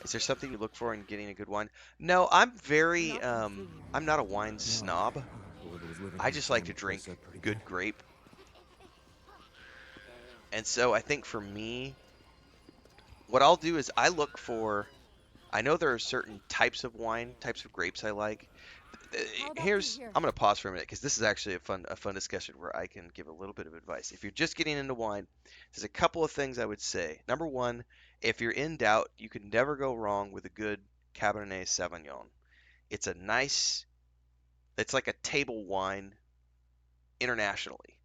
Is there something you look for in getting a good wine? No, I'm not a wine snob. Whoever was living I in the just like to tenement drink dressed up pretty good. good grape. And so I think for me, what I'll do is I know there are certain types of wine, types of grapes I like. How about through Here's here? I'm going to pause for a minute because this is actually a fun discussion where I can give a little bit of advice. If you're just getting into wine, there's a couple of things I would say. Number one, if you're in doubt, you can never go wrong with a good Cabernet Sauvignon. It's a nice, it's like a table wine internationally.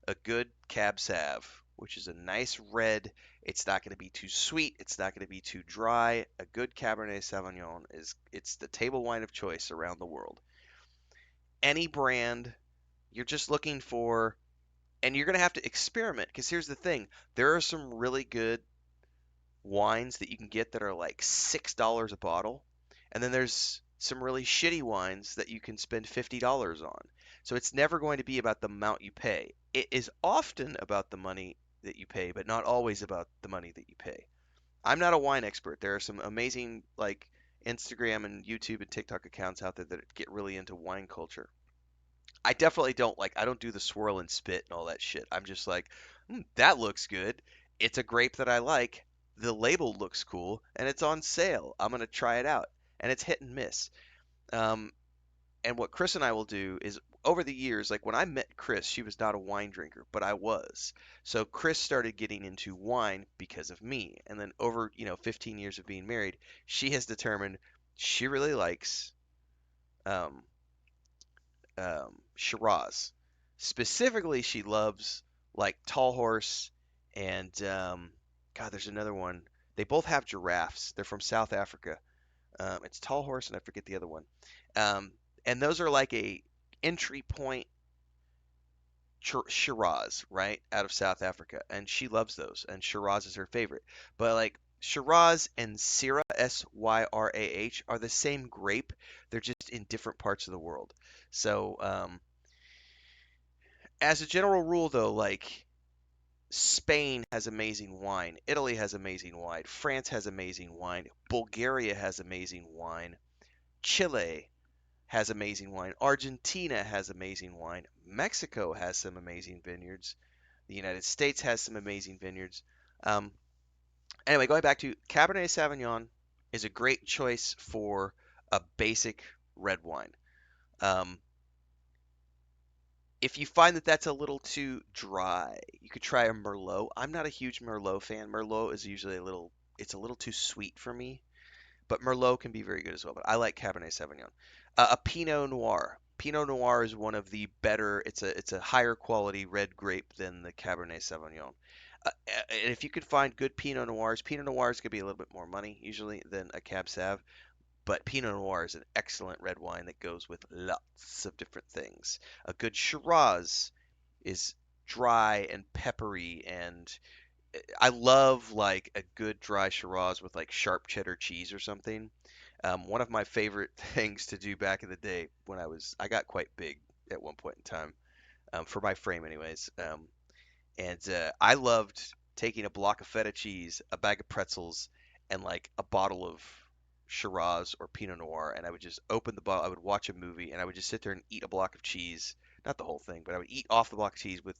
A good Cab Sav, which is a nice red. It's not going to be too sweet. It's not going to be too dry. A good Cabernet Sauvignon it's the table wine of choice around the world. Any brand, you're just looking for, and you're going to have to experiment because here's the thing: there are some really good wines that you can get that are like $6 a bottle, and then there's some really shitty wines that you can spend $50 on. So it's never going to be about the amount you pay. It is often about the money that you pay, but not always about the money that you pay. I'm not a wine expert. There are some amazing like Instagram and YouTube and TikTok accounts out there that get really into wine culture. I definitely I don't do the swirl and spit and all that shit. I'm just like, that looks good. It's a grape that I like. The label looks cool and it's on sale. I'm gonna try it out. And it's hit and miss. Um, and what Chris and I will do is over the years, like when I met Chris, she was not a wine drinker, but I was. So Chris started getting into wine because of me. And then over, 15 years of being married, she has determined she really likes um, Shiraz. Specifically, she loves like Tall Horse and God, there's another one. They both have giraffes. They're from South Africa. It's Tall Horse and I forget the other one. Um, and those are like a entry point Shiraz, right, out of South Africa, and she loves those, and Shiraz is her favorite. But like Shiraz and Syrah, Syrah, are the same grape. They're just in different parts of the world. So as a general rule, though, like Spain has amazing wine, Italy has amazing wine, France has amazing wine, Bulgaria has amazing wine, Chile has amazing wine, Argentina has amazing wine, Mexico has some amazing vineyards, the United States has some amazing vineyards. Um, anyway, going back to Cabernet Sauvignon is a great choice for a basic red wine. Um, if you find that that's a little too dry, you could try a Merlot. I'm not a huge Merlot fan. Merlot is usually it's a little too sweet for me, but Merlot can be very good as well. But I like Cabernet Sauvignon. A Pinot Noir. Pinot Noir is one of the better. It's a higher quality red grape than the Cabernet Sauvignon. And if you could find good Pinot Noirs could be a little bit more money usually than a Cab Sav. But Pinot Noir is an excellent red wine that goes with lots of different things. A good Shiraz is dry and peppery, and I love like a good dry Shiraz with like sharp cheddar cheese or something. One of my favorite things to do back in the day when I got quite big at one point in time, for my frame anyways. And I loved taking a block of feta cheese, a bag of pretzels, and like a bottle of Shiraz or Pinot Noir, and I would just open the bottle. I would watch a movie, and I would just sit there and eat a block of cheese. Not the whole thing, but I would eat off the block of cheese with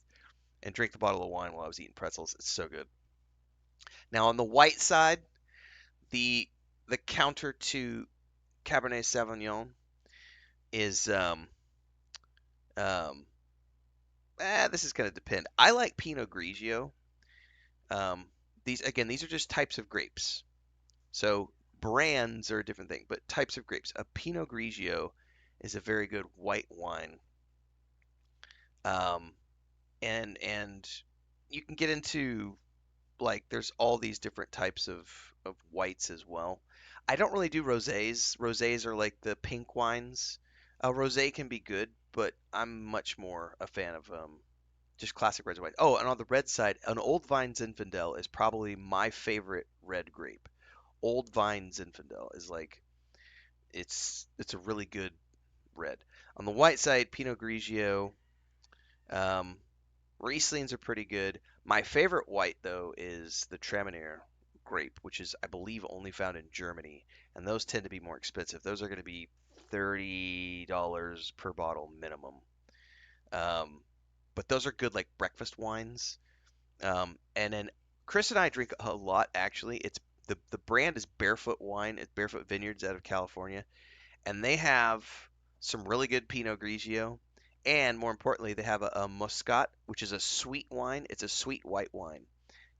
and drink the bottle of wine while I was eating pretzels. It's so good. Now on the white side, the the counter to Cabernet Sauvignon is um this is gonna depend. I like Pinot Grigio. Um, these are just types of grapes. So brands are a different thing, but types of grapes. A Pinot Grigio is a very good white wine. Um, and you can get into like there's all these different types of whites as well. I don't really do rosés. Rosés are like the pink wines. Rosé can be good, but I'm much more a fan of just classic reds and whites. Oh, and on the red side, an Old Vine Zinfandel is probably my favorite red grape. Old Vine Zinfandel is like it's a really good red. On the white side, Pinot Grigio, um, Rieslings are pretty good. My favorite white though is the Traminer Grape, which is, I believe, only found in Germany, and those tend to be more expensive. Those are going to be $30 per bottle minimum. Um, but those are good like breakfast wines. And then Chris and I drink a lot actually. It's the brand is Barefoot Wine. It's Barefoot Vineyards out of California, and they have some really good Pinot Grigio, and more importantly, they have a Muscat, which is a sweet wine. It's a sweet white wine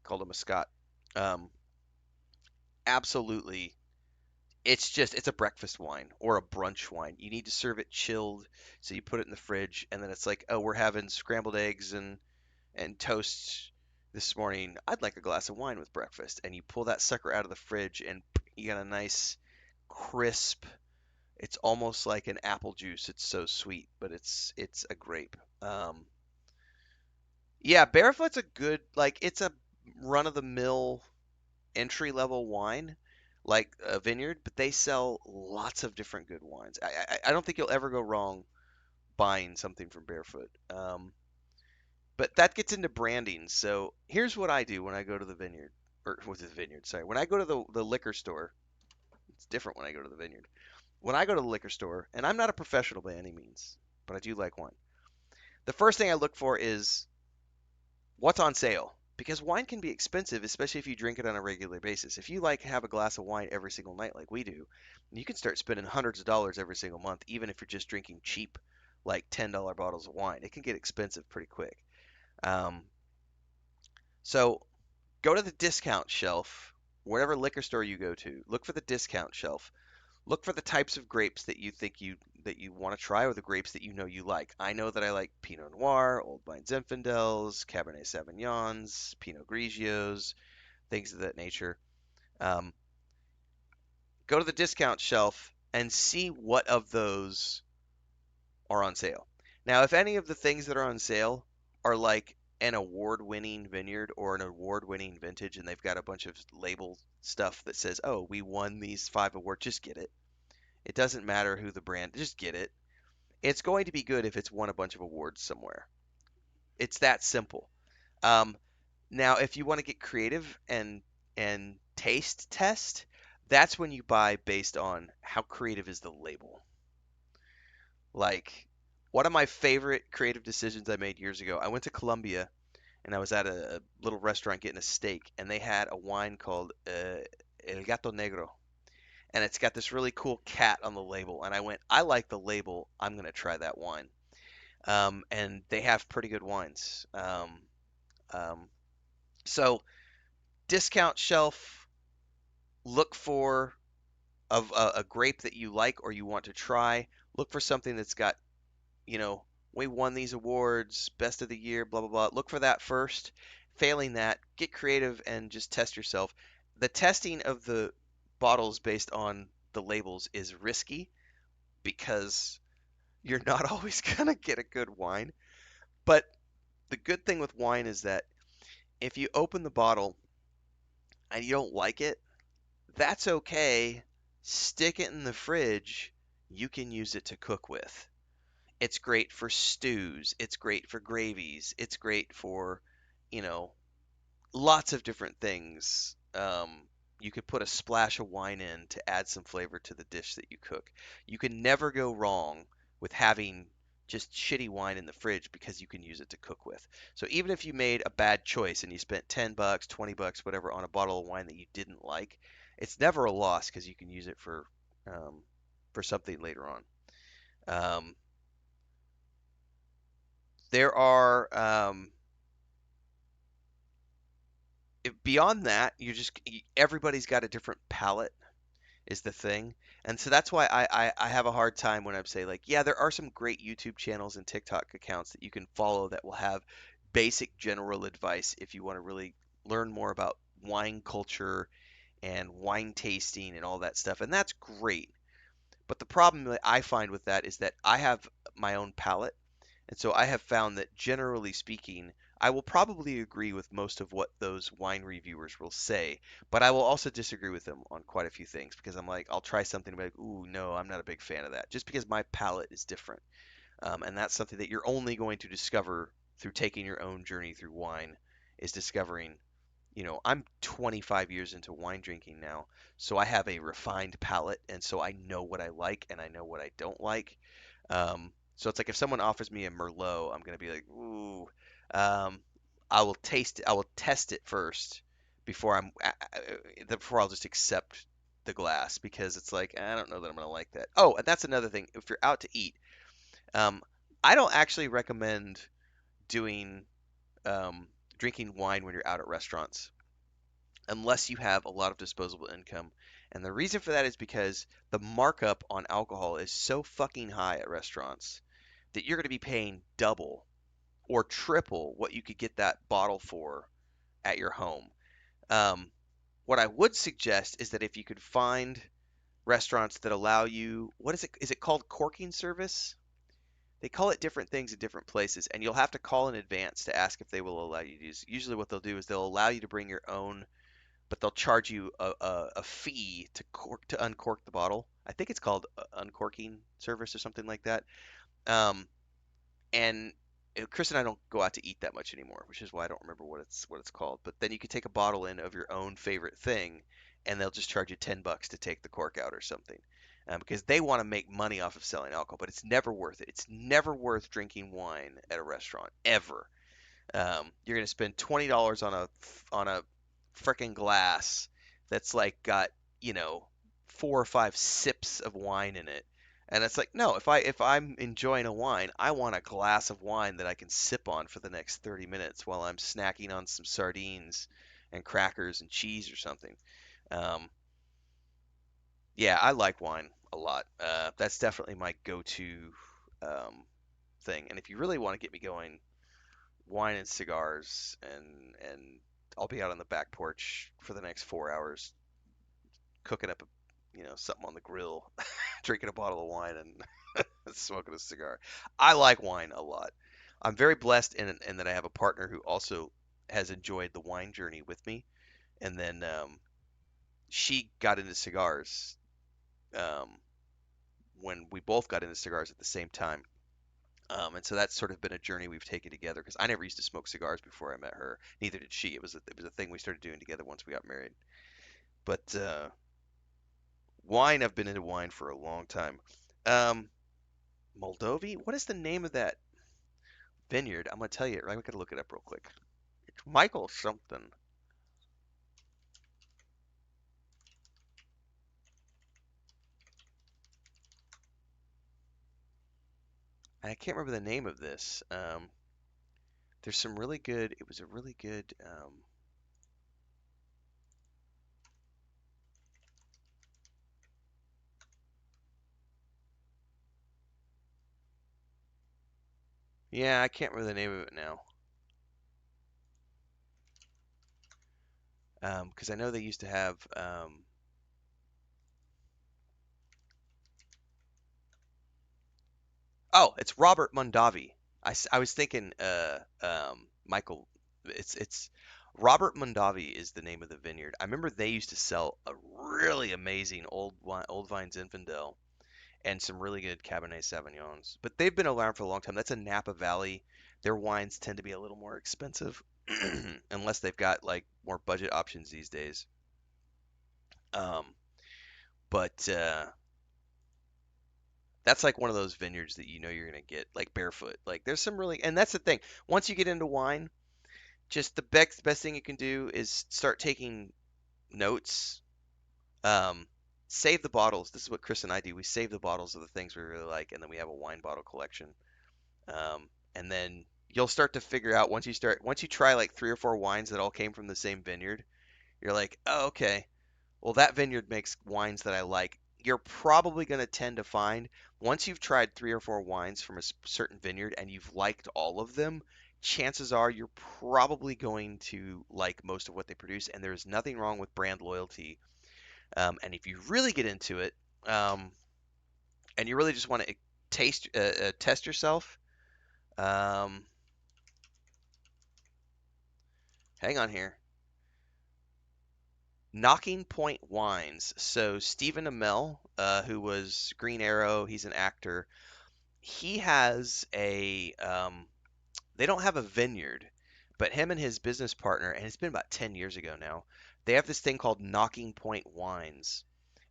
called a Muscat. Um, Absolutely, it's a breakfast wine or a brunch wine. You need to serve it chilled, so you put it in the fridge, and then it's like, oh, we're having scrambled eggs and toast this morning. I'd like a glass of wine with breakfast, and you pull that sucker out of the fridge, and you got a nice crisp. It's almost like an apple juice. It's so sweet, but it's a grape. Yeah, Barefoot's a good like it's a run of the mill entry level wine like a vineyard, but they sell lots of different good wines. I don't think you'll ever go wrong buying something from Barefoot. But that gets into branding. So here's what I do when I go to the vineyard, or with the vineyard, sorry. When I go to the liquor store, it's different when I go to the vineyard. When I go to the liquor store, and I'm not a professional by any means, but I do like wine. The first thing I look for is what's on sale. Because wine can be expensive, especially if you drink it on a regular basis. If you like have a glass of wine every single night like we do, you can start spending hundreds of dollars every single month, even if you're just drinking cheap, like $10 bottles of wine. It can get expensive pretty quick. Um, so go to the discount shelf, whatever liquor store you go to. Look for the discount shelf. Look for the types of grapes that you think you want to try, or the grapes that you know you like. I know that I like Pinot Noir, Old Vine Zinfandels, Cabernet Sauvignons, Pinot Grigios, things of that nature. Um, Go to the discount shelf and see what of those are on sale. Now, if any of the things that are on sale are like an award-winning vineyard or an award-winning vintage, and they've got a bunch of label stuff that says, "Oh, we won these 5 awards," just get it. It doesn't matter who the brand, just get it. It's going to be good if it's won a bunch of awards somewhere. It's that simple. Um, Now, if you want to get creative and taste test, that's when you buy based on how creative is the label. Like one of my favorite creative decisions I made years ago, I went to Colombia and I was at a little restaurant getting a steak, and they had a wine called El Gato Negro, and it's got this really cool cat on the label. And I went, I like the label. I'm gonna try that wine. And they have pretty good wines. Um, so discount shelf, look for a grape that you like or you want to try. Look for something that's got, you know, we won these awards, best of the year, blah blah blah. Look for that first. Failing that, get creative and just test yourself. The testing of the bottles based on the labels is risky because you're not always gonna get a good wine. But the good thing with wine is that if you open the bottle and you don't like it, that's okay. Stick it in the fridge. You can use it to cook with. It's great for stews. It's great for gravies. It's great for, you know, lots of different things. You could put a splash of wine in to add some flavor to the dish that you cook. You can never go wrong with having just shitty wine in the fridge because you can use it to cook with. So even if you made a bad choice and you spent 10 bucks, 20 bucks, whatever on a bottle of wine that you didn't like, it's never a loss because you can use it um, for something later on. Um, there are beyond that, everybody's got a different palate is the thing. And so that's why I have a hard time when I say like, yeah, there are some great YouTube channels and TikTok accounts that you can follow that will have basic general advice if you want to really learn more about wine culture and wine tasting and all that stuff. And that's great. But the problem that I find with that is that I have my own palate. And so I have found that generally speaking, I will probably agree with most of what those wine reviewers will say, but I will also disagree with them on quite a few things because I'm like, I'll try something and be like, ooh, no, I'm not a big fan of that, just because my palate is different. And that's something that you're only going to discover through taking your own journey through wine, is discovering, I'm 25 years into wine drinking now, so I have a refined palate, and so I know what I like and I know what I don't like. So it's like if someone offers me a Merlot, I'm gonna be like, ooh. Um, I will taste it. I will test it first before before I'll just accept the glass because it's like I don't know that I'm gonna like that. Oh, and that's another thing. If you're out to eat, um, I don't actually recommend doing um, drinking wine when you're out at restaurants unless you have a lot of disposable income. And the reason for that is because the markup on alcohol is so fucking high at restaurants that you're going to be paying double or triple what you could get that bottle for at your home. Um, what I would suggest is that if you could find restaurants that allow you, what is it? Is it called corking service? They call it different things in different places, and you'll have to call in advance to ask if they will allow you to use. Usually, what they'll do is they'll allow you to bring your own, but they'll charge you a fee to uncork the bottle. I think it's called uncorking service or something like that. Um, and Chris and I don't go out to eat that much anymore, which is why I don't remember what it's called. But then you could take a bottle in of your own favorite thing, and they'll just charge you $10 to take the cork out or something, because they want to make money off of selling alcohol. But it's never worth it. It's never worth drinking wine at a restaurant ever. You're gonna spend $20 on a freaking glass that's like got, you know, 4 or 5 sips of wine in it. And it's like, no, if I'm enjoying a wine, I want a glass of wine that I can sip on for the next 30 minutes while I'm snacking on some sardines and crackers and cheese or something. Um, yeah, I like wine a lot. That's definitely my go-to um, thing. And if you really want to get me going, wine and cigars, and I'll be out on the back porch for the next 4 hours cooking up, something on the grill, drinking a bottle of wine and smoking a cigar. I like wine a lot. I'm very blessed in that I have a partner who also has enjoyed the wine journey with me, and then she got into cigars um, when we both got into cigars at the same time. And so that's sort of been a journey we've taken together because I never used to smoke cigars before I met her. Neither did she. It was a thing we started doing together once we got married. But wine, I've been into wine for a long time. Um, Moldovi? What is the name of that vineyard? I'm gonna tell you. I'm gonna look it up real quick. It's Michael something. I can't remember the name of this. There's some really good. It was a really good. Yeah, I can't remember the name of it now. Because I know they used to have. Oh, it's Robert Mondavi. I was thinking Michael. It's Robert Mondavi is the name of the vineyard. I remember they used to sell a really amazing old vine Zinfandel and some really good Cabernet Sauvignons. But they've been around for a long time. That's a Napa Valley. Their wines tend to be a little more expensive unless they've got like more budget options these days. Um, but that's like one of those vineyards that you know you're gonna get like barefoot. Like there's some really, and that's the thing. Once you get into wine, just the best thing you can do is start taking notes. Um, Save the bottles. This is what Chris and I do. We save the bottles of the things we really like, and then we have a wine bottle collection. And then you'll start to figure out once you try like 3 or 4 wines that all came from the same vineyard, you're like, oh, okay. Well, that vineyard makes wines that I like. You're probably going to tend to find once you've tried 3 or 4 wines from a certain vineyard and you've liked all of them, chances are you're probably going to like most of what they produce. And there's nothing wrong with brand loyalty. And if you really get into it, um, and you really just want to test yourself, um, hang on here. Knocking Point Wines. So Stephen Amell, who was Green Arrow, he's an actor. He has a. They don't have a vineyard, But him and his business partner, and it's been about 10 years ago now, they have this thing called Knocking Point Wines,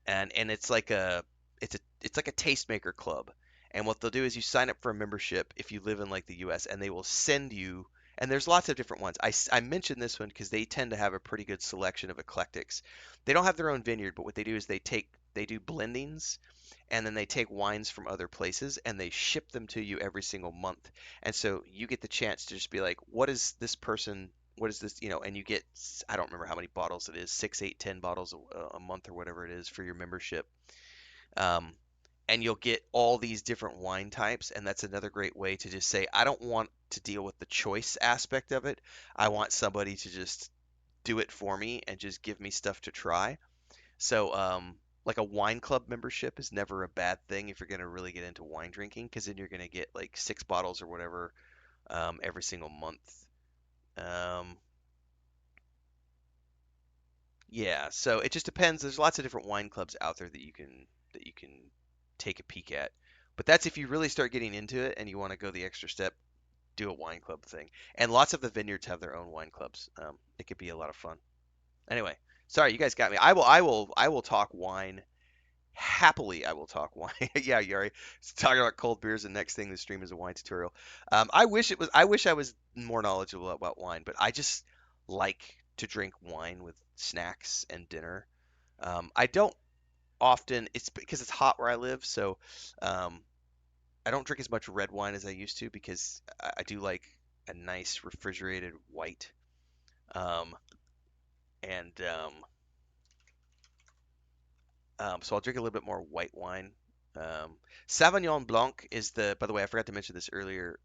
and it's like a tastemaker club. And what they'll do is you sign up for a membership if you live in like the US, and they will send you, and there's lots of different ones. I mentioned this one because they tend to have a pretty good selection of eclectics. They don't have their own vineyard, but what they do is they do blendings, and then they take wines from other places and they ship them to you every single month. And so you get the chance to just be like, what is this person? What is this? And you get, I don't remember how many bottles it is, 6, 8, 10 bottles a month or whatever it is for your membership. Um, and you'll get all these different wine types. And that's another great way to just say, I don't want to deal with the choice aspect of it. I want somebody to just do it for me and just give me stuff to try. So, like a wine club membership is never a bad thing if you're going to really get into wine drinking, because then you're going to get like 6 bottles or whatever every single month. Um, yeah, so it just depends. There's lots of different wine clubs out there that you can take a peek at. But that's if you really start getting into it and you want to go the extra step, do a wine club thing. And lots of the vineyards have their own wine clubs. It could be a lot of fun. Anyway, sorry, you guys got me. I will talk wine happily. I will talk wine. Yeah, Yari. Talking about cold beers, and next thing the stream is a wine tutorial. I wish I was more knowledgeable about wine, but I just like to drink wine with snacks and dinner. I don't often. It's because it's hot where I live, so um, I don't drink as much red wine as I used to because I do like a nice refrigerated white. Um, and so I'll drink a little bit more white wine. Um, Sauvignon Blanc is the. By the way, I forgot to mention this earlier,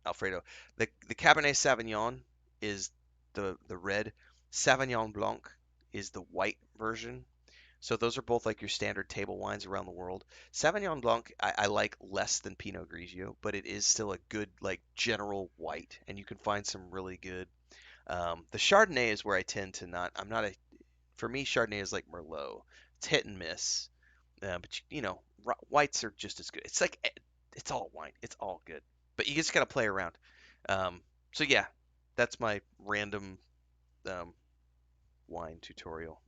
Alfredo. The Cabernet Sauvignon is the red. Sauvignon Blanc is the white version. So those are both like your standard table wines around the world. Sauvignon Blanc I like less than Pinot Grigio, but it is still a good like general white, and you can find some really good. The Chardonnay is where I tend to not. I'm not a For me, Chardonnay is like Merlot. It's hit and miss. But whites are just as good. It's like it's all wine. It's all good. But you just gotta play around. Um, so yeah, that's my random um, wine tutorial.